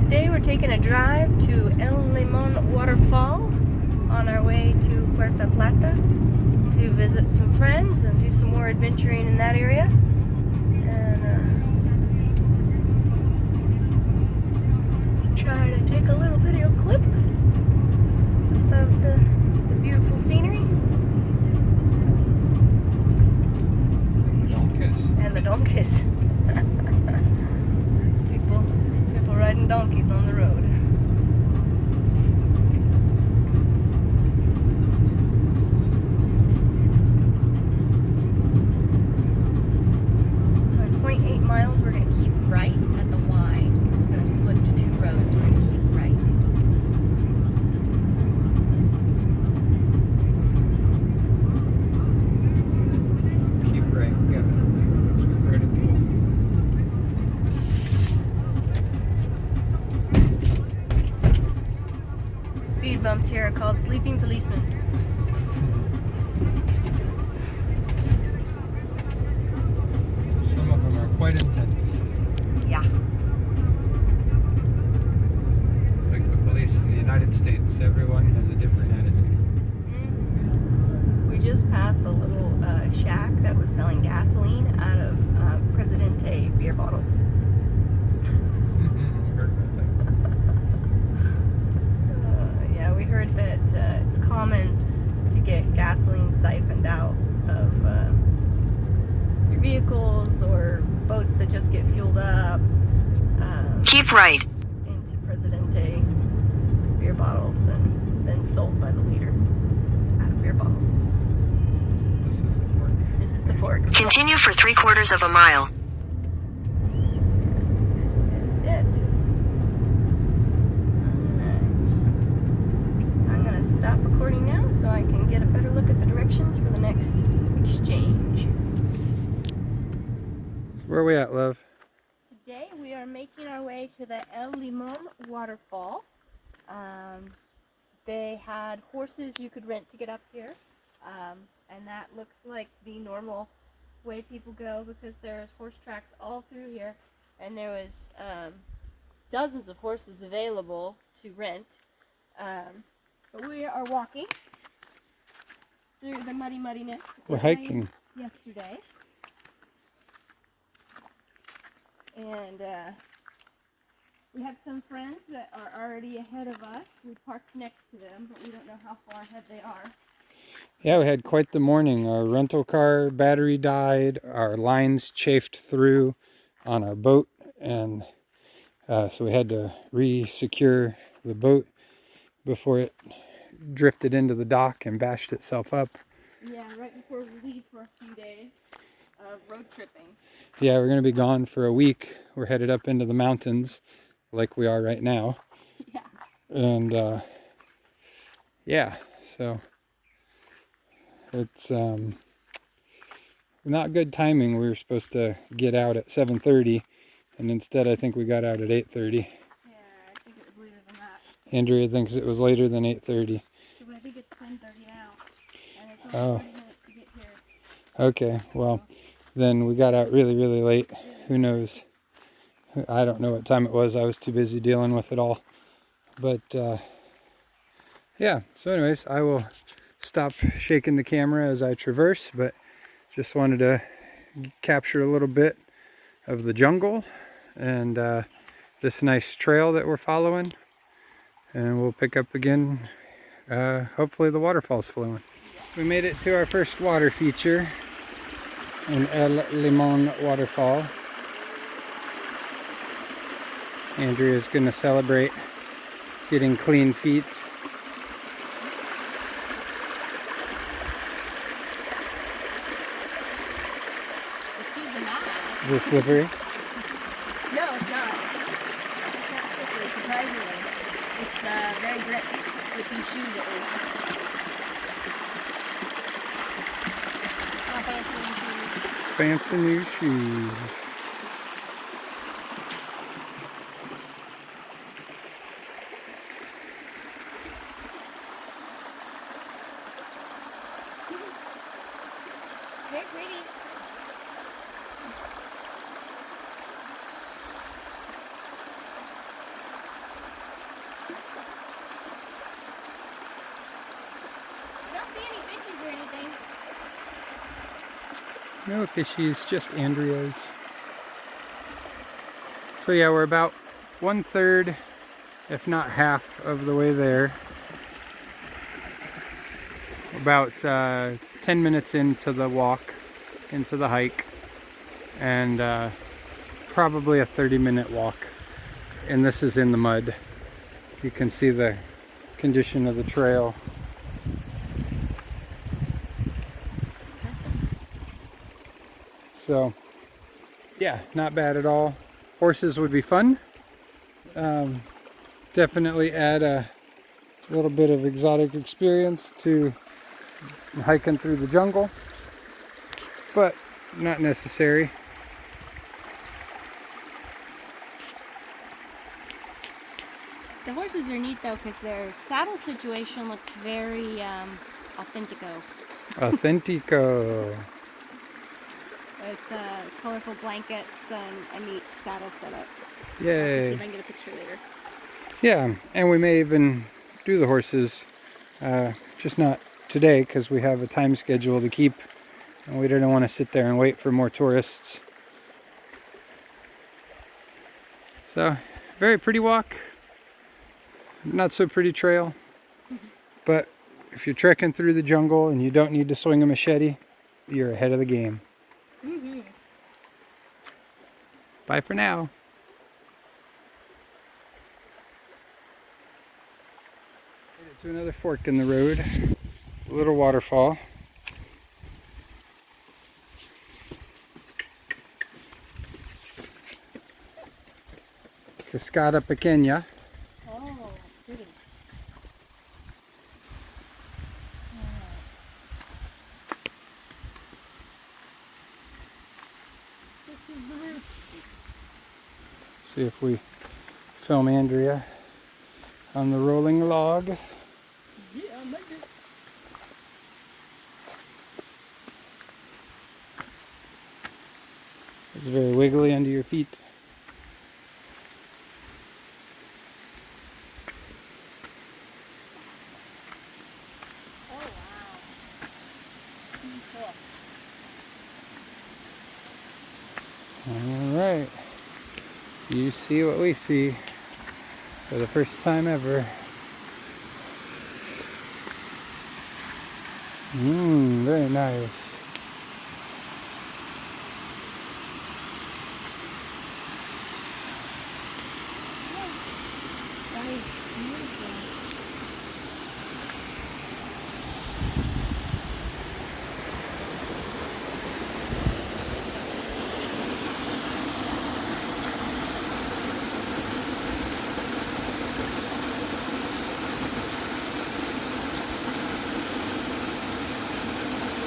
Today we're taking a drive to Limon Waterfall on our way to Puerto Plata to visit some friends and do some more adventuring in that area. And try to take a little video clip of the beautiful scenery. And the donkeys. people riding donkeys on the road. So at 0.8 miles, we're going to keep right at the Y. It's going to split into two roads. We're going to keep right. Speed bumps here are called sleeping policemen. Some of them are quite intense. Yeah. Like the police in the United States, everyone has a different attitude. We just passed a little shack that was selling gasoline out of Presidente beer bottles. We heard that it's common to get gasoline siphoned out of your vehicles or boats that just get fueled up. Keep right. Into Presidente beer bottles and then sold by the liter out of beer bottles. This is the fork. This is the fork. Continue for 3/4 of a mile. This is it. Stop recording now so I can get a better look at the directions for the next exchange. Where are we at, love? Today we are making our way to the El Limon Waterfall. They had horses you could rent to get up here, and that looks like the normal way people go because there's horse tracks all through here, and there was dozens of horses available to rent. But we are walking through the muddiness. We're hiking. Yesterday. And we have some friends that are already ahead of us. We parked next to them, but we don't know how far ahead they are. Yeah, we had quite the morning. Our rental car battery died. Our lines chafed through on our boat. And so we had to re-secure the boat before it drifted into the dock and bashed itself up. Yeah, right before we leave for a few days of road tripping. Yeah, we're going to be gone for a week. We're headed up into the mountains like we are right now. Yeah. And yeah, so it's not good timing. We were supposed to get out at 7:30 and instead I think we got out at 8:30. Andrea thinks it was later than 8:30. I think it's 10:30 now, and it's only 30 minutes to get here. Okay, well, then we got out really, really late. Who knows? I don't know what time it was. I was too busy dealing with it all. But, yeah, so anyways, I will stop shaking the camera as I traverse, but just wanted to capture a little bit of the jungle and this nice trail that we're following. And we'll pick up again, hopefully the waterfall's flowing. We made it to our first water feature in El Limon Waterfall. Andrea's going to celebrate getting clean feet. Is it slippery? No, it's not. It's not slippery, surprisingly. It's very grip with these shoes at least. Not fancy new shoes. Fancy new shoes. Very pretty. No fishies, just Andreas. So yeah, we're about 1/3, if not half, of the way there. About 10 minutes into the walk, into the hike, and probably a 30-minute walk. And this is in the mud. You can see the condition of the trail. So yeah, not bad at all. Horses would be fun. Definitely add a little bit of exotic experience to hiking through the jungle, but not necessary. The horses are neat though because their saddle situation looks very authentico. Authentico. It's colorful blankets and a neat saddle setup. I'll see Yay. if I can get a picture later. Yeah, and we may even do the horses, just not today because we have a time schedule to keep and we didn't want to sit there and wait for more tourists. So, very pretty walk. Not so pretty trail, but if you're trekking through the jungle and you don't need to swing a machete, you're ahead of the game. Bye for now. To another fork in the road, a little waterfall. Cascada Pequeña. Oh, pretty. This is the route. See if we film Andrea on the rolling log. Yeah, I made it. It's very wiggly under your feet. Oh, wow. Cool. Alright. You see what we see for the first time ever. Very nice. That is beautiful.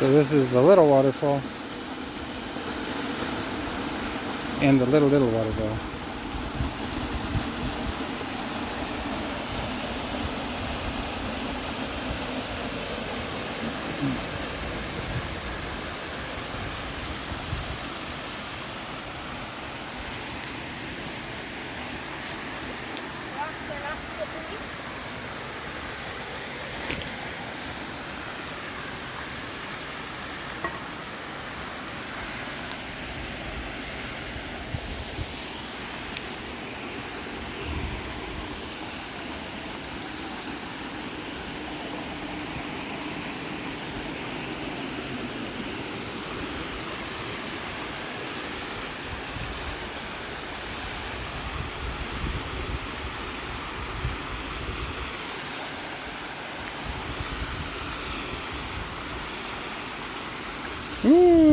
So this is the little waterfall and the little waterfall. Rocks are not slippery.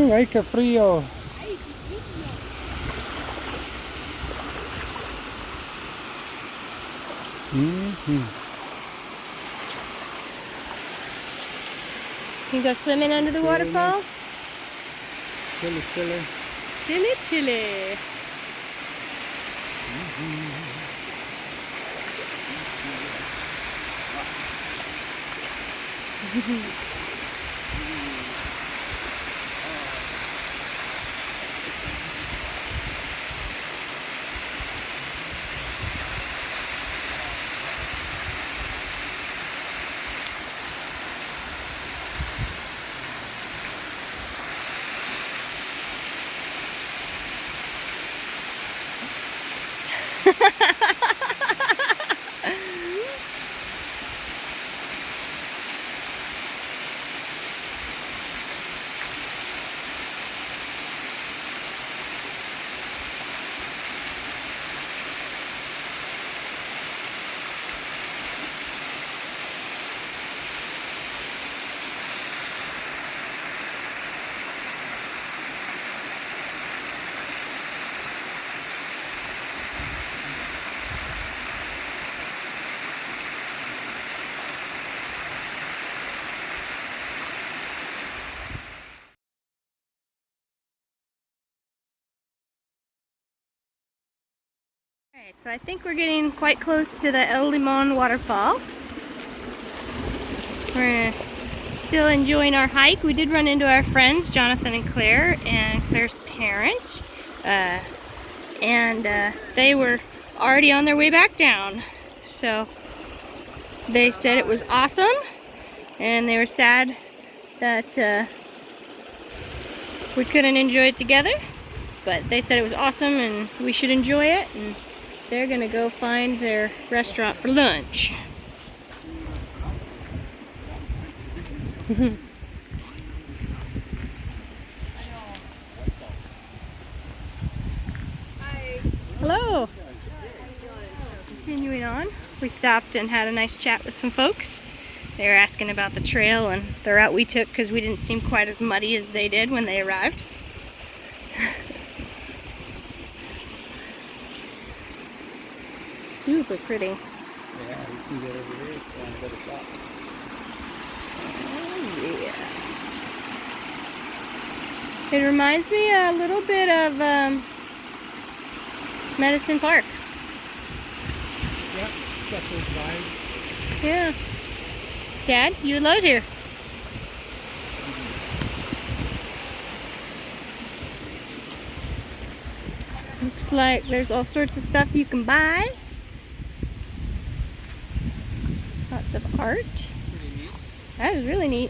Ay, qué frío. Can you go swimming under the waterfall? Chilly, chilly. Chilly, chilly. Alright, so I think we're getting quite close to the Limon Waterfall. We're still enjoying our hike. We did run into our friends, Jonathan and Claire's parents. They were already on their way back down. So they said it was awesome, and they were sad that we couldn't enjoy it together. But they said it was awesome and we should enjoy it. And they're gonna go find their restaurant for lunch. Hello. Continuing on, we stopped and had a nice chat with some folks. They were asking about the trail and the route we took because we didn't seem quite as muddy as they did when they arrived. Super pretty. Yeah, you can get over here if you want a better shot. Oh yeah. It reminds me a little bit of Medicine Park. Yep, got those vibes. Yeah. Dad, you would love it here. Looks like there's all sorts of stuff you can buy. Lots of art. Pretty neat. That is really neat.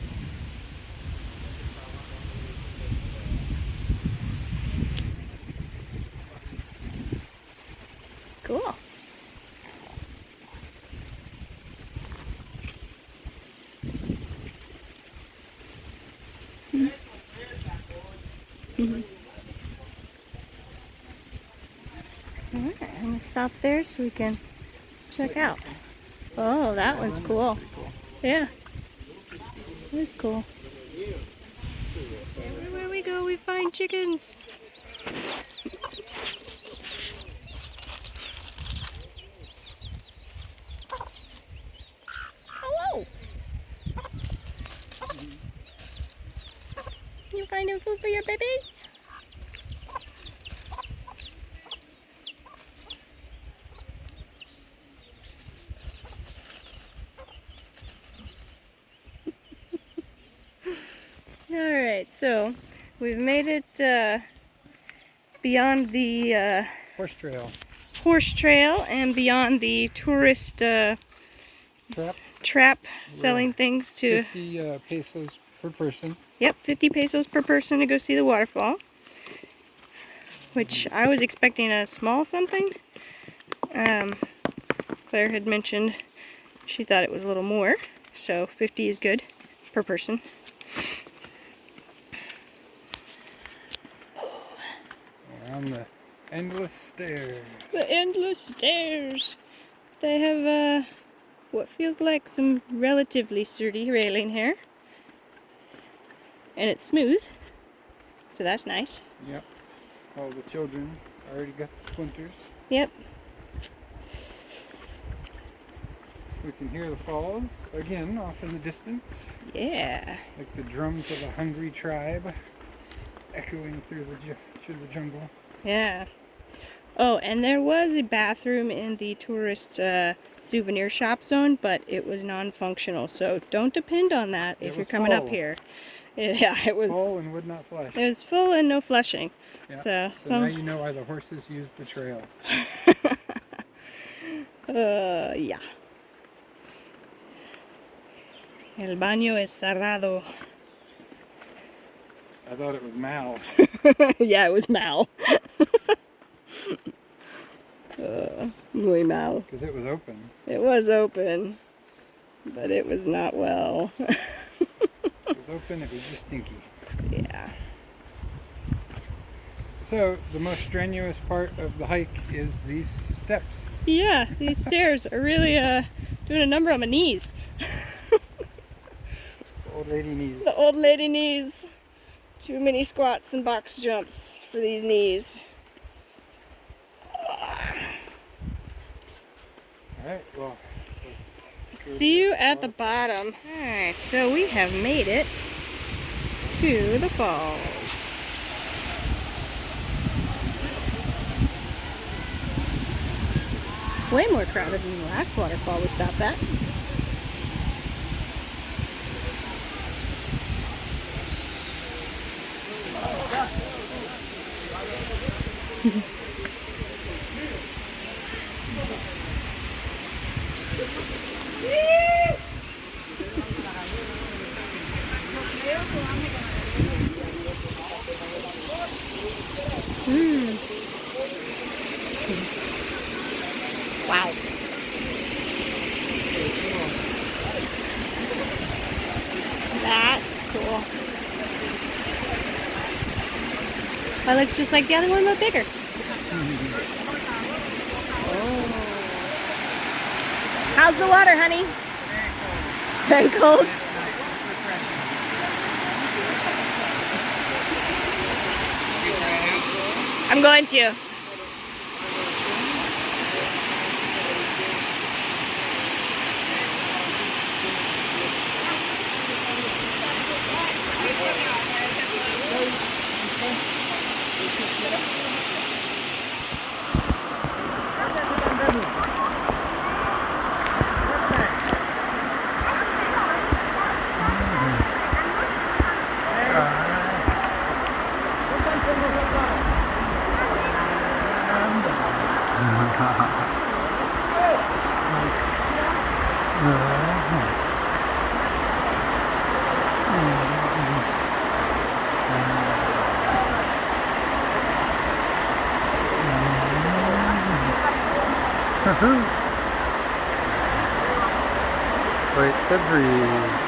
Cool. Alright, I'm gonna stop there so we can check out. Oh, that one's cool. Yeah. It is cool. Everywhere we go, we find chickens. Hello. You finding food for your babies? Alright, so we've made it beyond the horse trail and beyond the tourist trap selling things to 50 pesos per person. Yep, 50 pesos per person to go see the waterfall, which I was expecting a small something. Claire had mentioned she thought it was a little more, so 50 is good per person. On the endless stairs. The endless stairs. They have what feels like some relatively sturdy railing here. And it's smooth, so that's nice. Yep. All the children already got the splinters. Yep. We can hear the falls again off in the distance. Yeah. Like the drums of a hungry tribe echoing through the jungle. Yeah. Oh, and there was a bathroom in the tourist souvenir shop zone, but it was non-functional, so don't depend on that if you're coming up here. Yeah, it was full and would not flush. It was full and no flushing. Yeah. So now you know why the horses use the trail. Yeah. El baño es cerrado. I thought it was Mal. Yeah, it was Mal. Muy mal. Because it was open. It was open, but it was not well. It was open, it was just stinky. Yeah. So, the most strenuous part of the hike is these steps. Yeah, these stairs are really doing a number on my knees. Old lady knees. The old lady knees. Too many squats and box jumps for these knees. Alright, well, let's See you at the bottom. Alright, so we have made it to the falls. Way more crowded than the last waterfall we stopped at. Wow. That's cool. That looks just like the other one, but bigger. How's the water, honey? Very cold. I'm going to. Wait to breathe.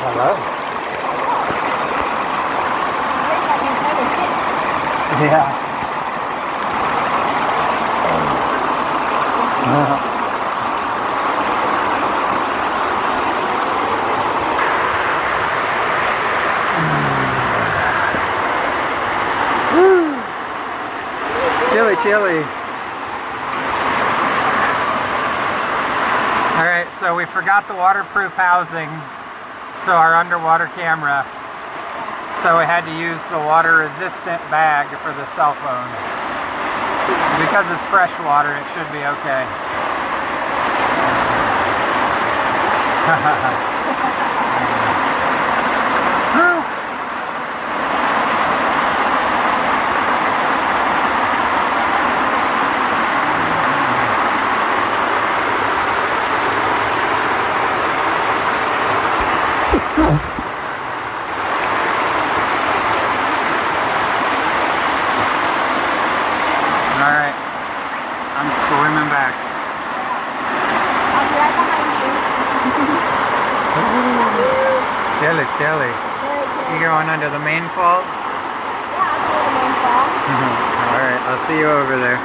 Hello. Yeah. Chilly, chilly. Alright, so we forgot the waterproof housing So our underwater camera. So we had to use the water-resistant bag for the cell phone. Because it's fresh water, it should be okay. Alright, I'm swimming back. I'll be right behind you. Chilly. You going under the main fall? Yeah, I'll go to the main fall. Alright, I'll see you over there.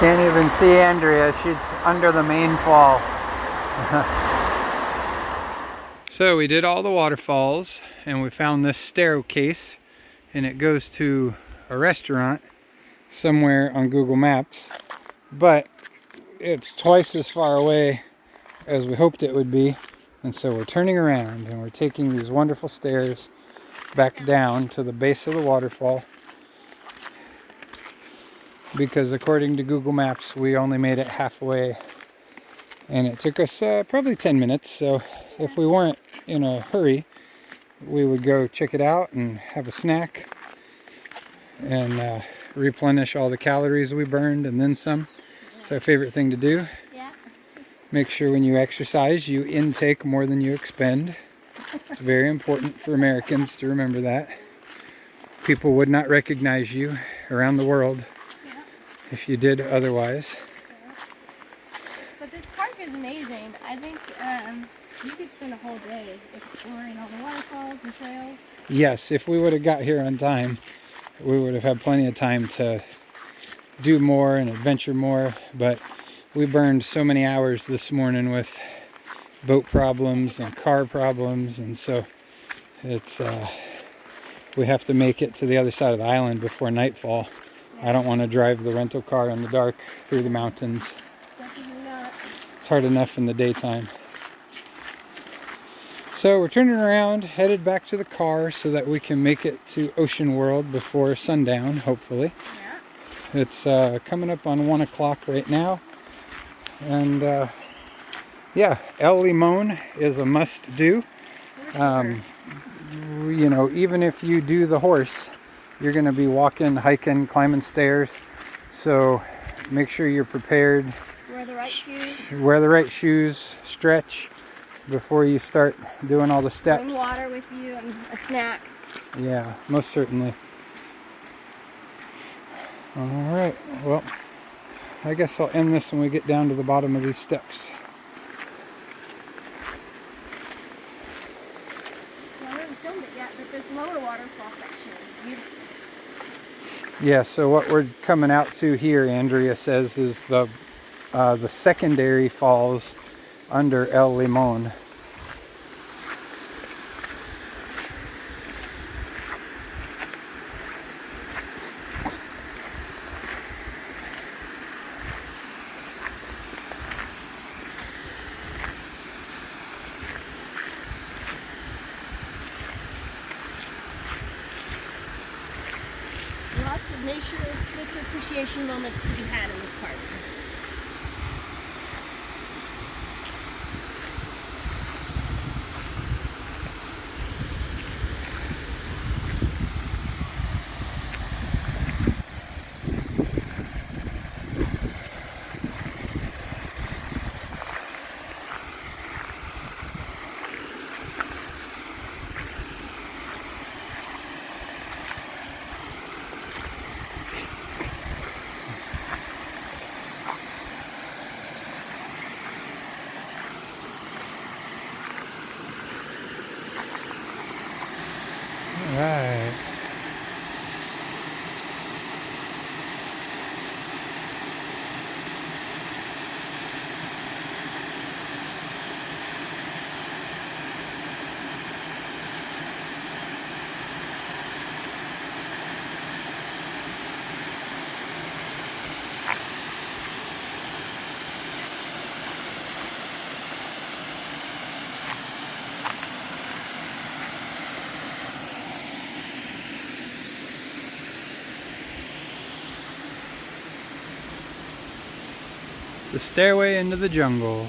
Can't even see Andrea, she's under the main fall. So we did all the waterfalls and we found this staircase and it goes to a restaurant somewhere on Google Maps, but it's twice as far away as we hoped it would be, and so we're turning around and we're taking these wonderful stairs back down to the base of the waterfall, because according to Google Maps we only made it halfway and it took us probably 10 minutes. So if we weren't in a hurry, we would go check it out and have a snack and replenish all the calories we burned and then some. It's our favorite thing to do. Yeah. Make sure when you exercise you intake more than you expend. It's very important for Americans to remember that. People would not recognize you around the world if you did otherwise. But this park is amazing. I think you could spend a whole day exploring all the waterfalls and trails. Yes, if we would have got here on time, we would have had plenty of time to do more and adventure more, but we burned so many hours this morning with boat problems and car problems, and so it's we have to make it to the other side of the island before nightfall. I don't want to drive the rental car in the dark through the mountains. Definitely not. It's hard enough in the daytime. So we're turning around, headed back to the car so that we can make it to Ocean World before sundown, hopefully. Yeah. It's coming up on 1 o'clock right now. And yeah, El Limon is a must-do. You know, even if you do the horse, you're going to be walking, hiking, climbing stairs. So make sure you're prepared. Wear the right shoes. Wear the right shoes. Stretch before you start doing all the steps. Bring water with you and a snack. Yeah, most certainly. All right. Well, I guess I'll end this when we get down to the bottom of these steps. Well, I haven't filmed it yet, but this lower waterfall section is beautiful. Yeah, so what we're coming out to here, Andrea says, is the secondary falls under El Limon. Lots of nature appreciation moments to be had in this park. The stairway into the jungle.